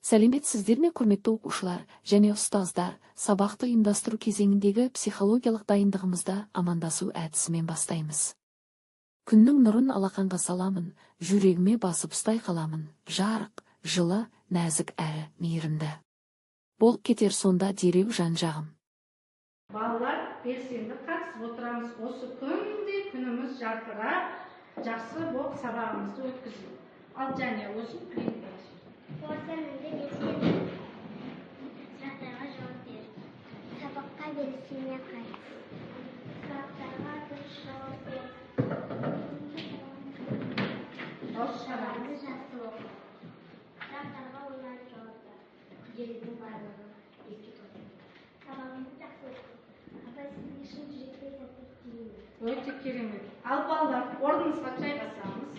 Сәлеметсіздер ме, құрметті оқушылар және ұстаздар? Сабақты ұйымдастыру кезеңіндегі психологиялық дайындығымызда амандасу әдісімен бастаймыз. Күннің нұрын алақанға саламын, жүрегіме басып ұстай қаламын. Жарық, жылы, нәзік әрі мейірімді. Болып кетер сонда дереу жан-жағым. Балалар, белсенді қатысып отырамыз. Осы күнде күніміз жарқырап, жақсы болып сабағымызды өткізейік. Ал және өзің презентация. Сұрақтарға жауап бер. Сабаққа белсене қатыс. Сұрақтарға дұрыс жауап бер. Сабағыңды жақсы оқы. Сұрақтарға ойланып жауап бер. Күнделіктің барлығын еске тұт. Сабағыңды жақсы оқы. Апай, сізге шын жүректен сәттілік тілеймін. Өте керемет. Ал балалар, орныңызға жайғасаңыз.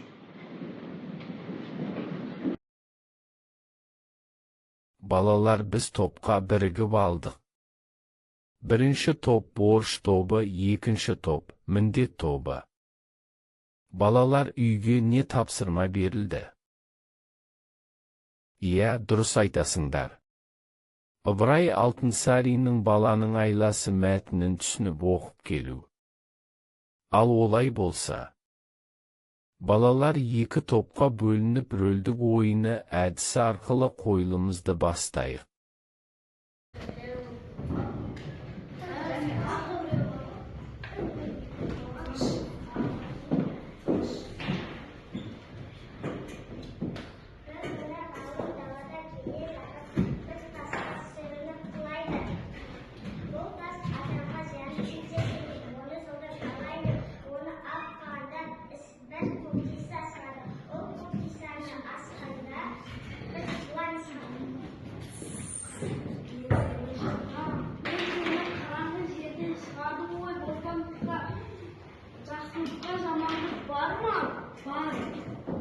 Балалар, біз топқа бірігіп алдық. Бірінші топ борыш тобы, екінші топ міндет тобы. Балалар, үйге не тапсырма берілді? Иә, дұрыс айтасыңдар. Ыбырай Алтынсариннің баланың айласы мәтінін түсініп оқып келу. Ал олай болса, балалар екі топқа бөлініп рөлдік ойыны әдісі арқылы қойылымызды бастайық.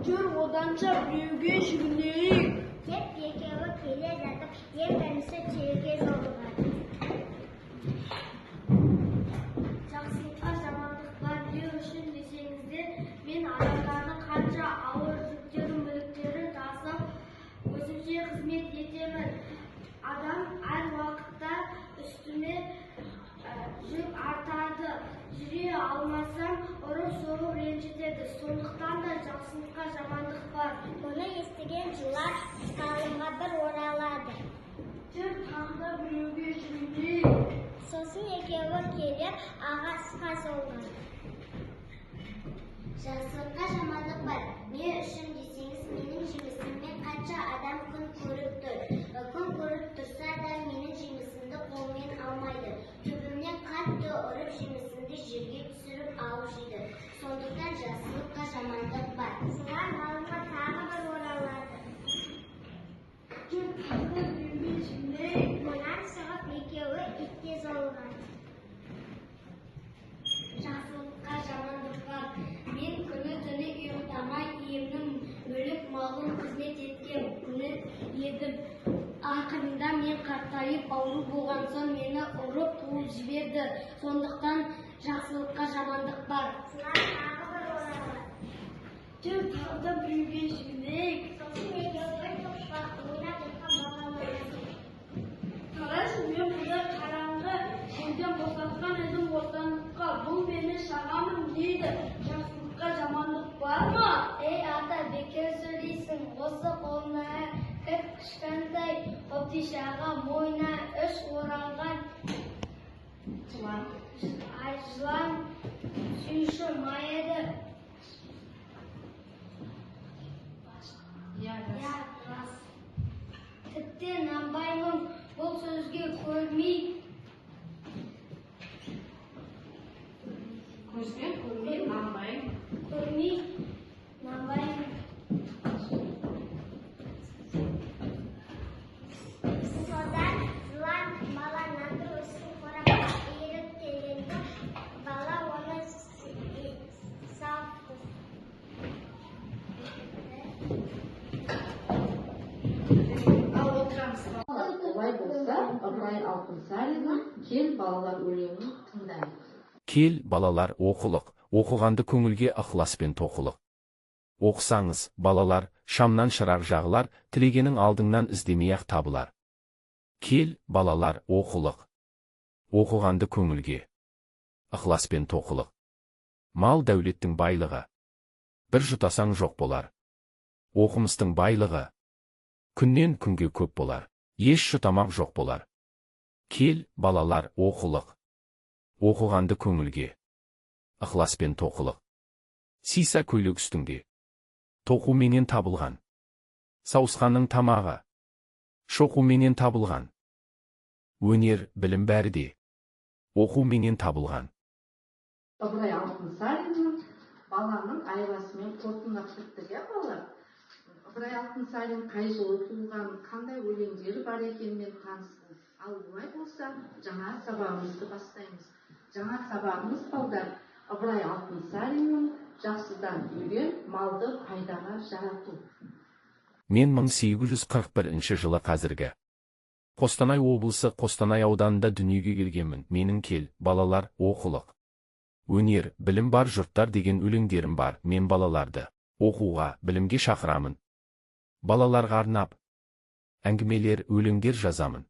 Жүр, оданша біреуге жүгінейік. Деп екеуі келе жатып, ең бірінші түйеге жолығады. Жақсылыққа жамандық бар деу үшін десеңіздер, мен адамдардың қанша ауыр жүктерін, мүліктерін тасып, өзімше қызмет етемін. Адам әр уақытта үстіме жүк артады. Жүре алмасам, ұрып-соғып ренжітеді. Сондықтан да жақсылыққа жамандық бар. Мұны естіген жылар қалыңға бір оралады. Жүр, тағы біреуге жүгінейік. Сосын екеуі келіп, ағасқа жолығады. Жақсылыққа жамандық бар. Не үшін десеңіз, менің жемісіммен қанша адам күн көріп тұр. Күн көріп тұрса да менің жемісімді қолмен алмайды. Түбімнен қатты ұрып жемісімді жерге түсіріп алып жейді. Сондықтан жақсылыққа жамандық бар. Жылар малынға тағы бір оралады. Жүр, тағы біреуге жүгінейік. Мұнан шығып екеуі итке жолығады. Жақсылыққа жамандық бар. Мен күні-түні ұйықтамай иемнің мүлік-малын қызмет еткен күні едім. Ақырында мен қартайып ауру болған соң мені ұрып қуып жіберді. Сондықтан жақсылыққа жамандық бар. Жылар тағы бір оралады. Жүр, тағы біреуге жүгінейік. Сосын екеуі топшыға ойнап жатқан баланы іздейді. Қарашы, мен бұлай қараңғы жерден босатқан едім бостандыққа. Бұл мені шағамын дейді. Жақсылыққа жамандық бар ма? Ей ата, бекер сөйлейсің. Осы қолына кішкентай қобдишаға мойнына үш оралған жылан сүйші ма еді? Я рас. Тіптен нанбаймын, бұл сөзге көрмей. көзбен көрмей нанбайын. Көрмей, нанбаймын. Содан жылан бала нандыру үшін қорапқа иіріп келгенде, бала оны салды. Ал отырамыз. Олай болса, Ыбырай Алтынсариннің «Кел, балалар» өлеңін тыңдайық. Кел, балалар, оқылық. Оқығанды көңілге ықыласпен тоқылық. Оқысаңыз, балалар, шамнан шырақ жағылар, тілегенің алдыңнан іздемей-ақ табылар. Кел, балалар, оқылық. Оқығанды көңілге. Ықласпен тоқылық. Мал дәулеттің байлығы. Bir жұтасаң жоқ болар. Оқымыстың байлығы. Күннен күнге көп болар. Еш жұтамақ жоқ болар. Кел, балалар, оқылық. Оқығанды көңілге. Ықласпен тоқылық. Сиса көйлек үстіңде. Тоқуменен табылған. Сауысқанның тамағы. Шоқуменен табылған. Өнер, білім бәрі де. Оқуменен табылған. Ыбырай Алтынсариннің баланың айласымен қорытындылап шықты, балалар. Ыбырай Алтынсарин қай жылы туылған, қандай өлеңдері бар екенмен таныстыңыз. Ал бұлай болса, жаңа сабағымызды бастаймыз. Жаңа сабағымыз, балдар, Ыбырай Алтынсариннің жақсыдан үйрен, малды пайдаға жарату. Мен 1841 жылы қазіргі Қостанай облысы Қостанай ауданында дүниеге келгенмін. Менің кел, балалар, оқылық. Өнер, білім бар жұрттар деген өлеңдерім бар. Мен балаларды оқуға, білімге шақырамын. Балаларға арнап әңгімелер, өлеңдер жазамын.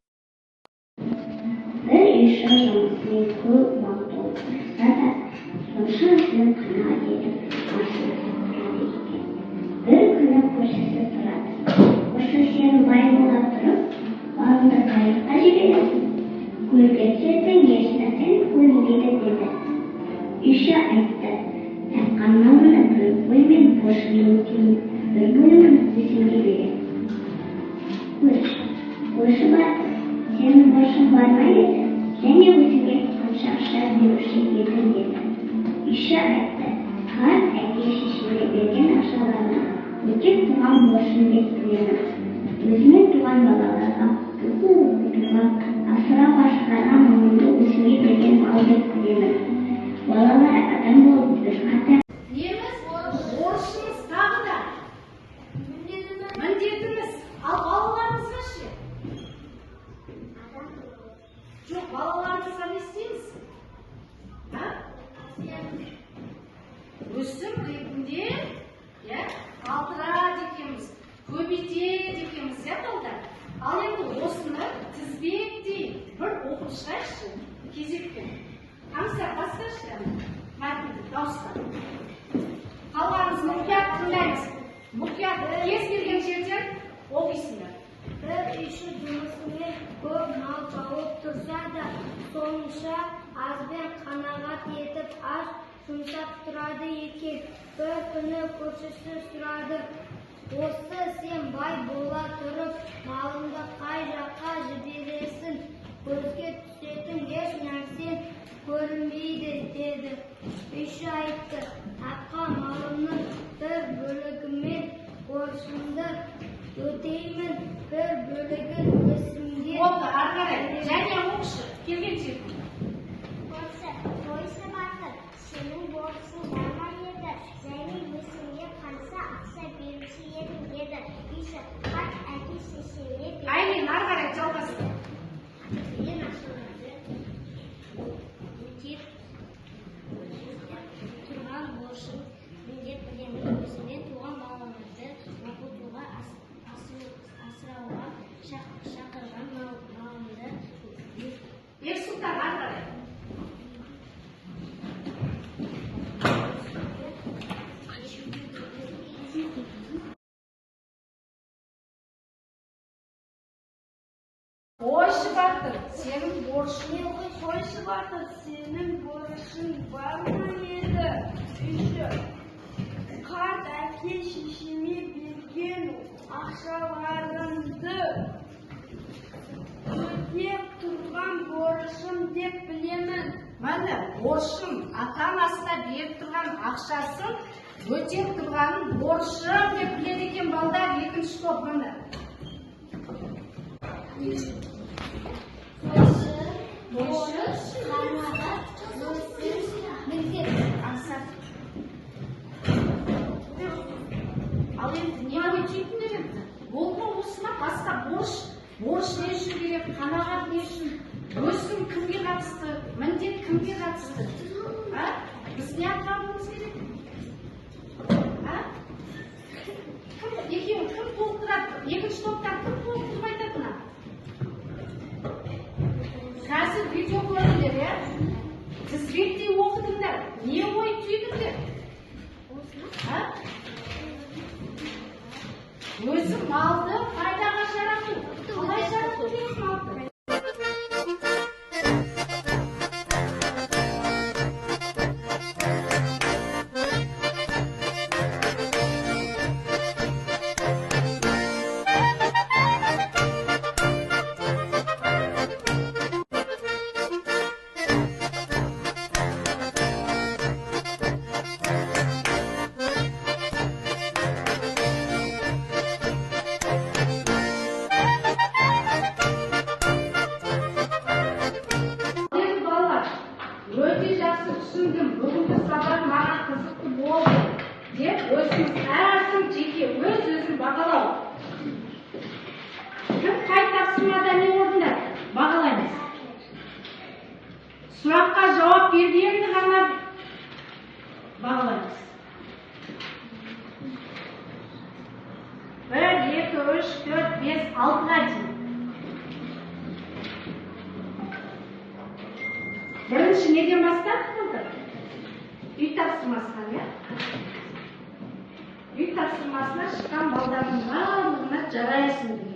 Бір үйші жұмысымен көп уақыт отырса да, сонша ізін қанағат етіп асылып тұрады екен. Bir күні көршісі тұрады. Осы сен бай бола тұрып, балыңды қайыққа жібересің. Көлге түсетін ешнәрсен көлінбейді деді. Үйші айтты, тапқан малыңды бір бөлмен борышымды өтейін, бір бөлімін өзіңе беремін. Көрші барды, сенің борышың бар ма еді? Және өзіңе қанша ақша беруші едің деді. Үйші айтты, қарт әке шешеме берген ақшаларына өтеп туған борышым деп білемін. Өзіме туған балаларға оқу оқытуға, асырап басқарған малымды өзіңе берген мал деп білемін. Балалар адам болып біз қатар. Неміз борышымыз тағы да. Міндетіміз. Ал балаларымызға ше? Жоқ, балаларымызға не істейміз? Өсім ретінде қалдырады екенбіз, көбейтеді екенбіз, балдар. Ал енді осыны тізбектей бір оқып шығайықшы, кезекпен. Қамсар басташы, мәтінді дауыстан. Қалғанымыз мұқият тыңдаймыз. Мұқият кез келген жерден оқисыңдар. Bir үйші жұмысымен көп мал тауып тұрса да, сонша азбен қанағат етіп аз жұмсап тұрады екен. Bir күні көршісі сұрады, осы сен бай бола тұрып, малыңды қай жаққа жібересің? Көзге түсетін еш нәрсен көрінбейді деді. Үйші айтты, тапқан малымның бір бөлігімен борышымды өтеймін, бір бөлігін өзімге. Болды, ары қарай. Және оқшы, келген жерде. Қойшы батыр, сенің борышың бар ма еді? Және өзіңе қанша ақша беруші едің деді. Үйші, қарт әке шешеме берген. Айлин, ары қарай жалғасты. Берген ақшаларды өтеп тұрған борышым деп білемін. Өзіме туған балаларды оқытуға, асырауға шақырған малымды. Ерсұлтан, ары қарай. Қойшы батыр, сенің борышың. Қойшы батыр, сенің борышың бар ма еді? Үйші, қарт әке шешеме берген ақшаларымды өтеп тұрған борышым деп білемін. Мәні, борышым ата-анасына беріп тұрған ақшасын өтеп тұрғанын борышым деп біледі екен балдар. Екінші топ мұны. Борыш, қанағат, өсім, міндет. Ал енді не өтейтіндер енді? Ол ма осына басқа борыш не үшін керек, қанағат не үшін, өсім кімге қатысты, міндет кімге қатысты? Біз не атқаруымыз керек? тоқтаттым, оқытып айтатына. Қазір видео көрдіңдер, иә? Тізбектей оқытыңдар. Не ой түйдіңдер? Өзі малды пайдаға жарату. Қалай жарату дейміз малды? Өте жақсы түсіндім, бүгінгі сабақ маған қызықты болды деп өзіңіз әркім жеке өз-өзін бағалау. Кім қай тапсырмада не орындады? Бағалаймыз. Сұраққа жауап бергенді ғана бағалаймыз. 1, 2, 3, 4, 5, 6-ға дейін. Бірінші неден бастап болды? Үй тапсырмасынан, иә? Үй тапсырмасына шыққан балдардың барлығына жарайсың.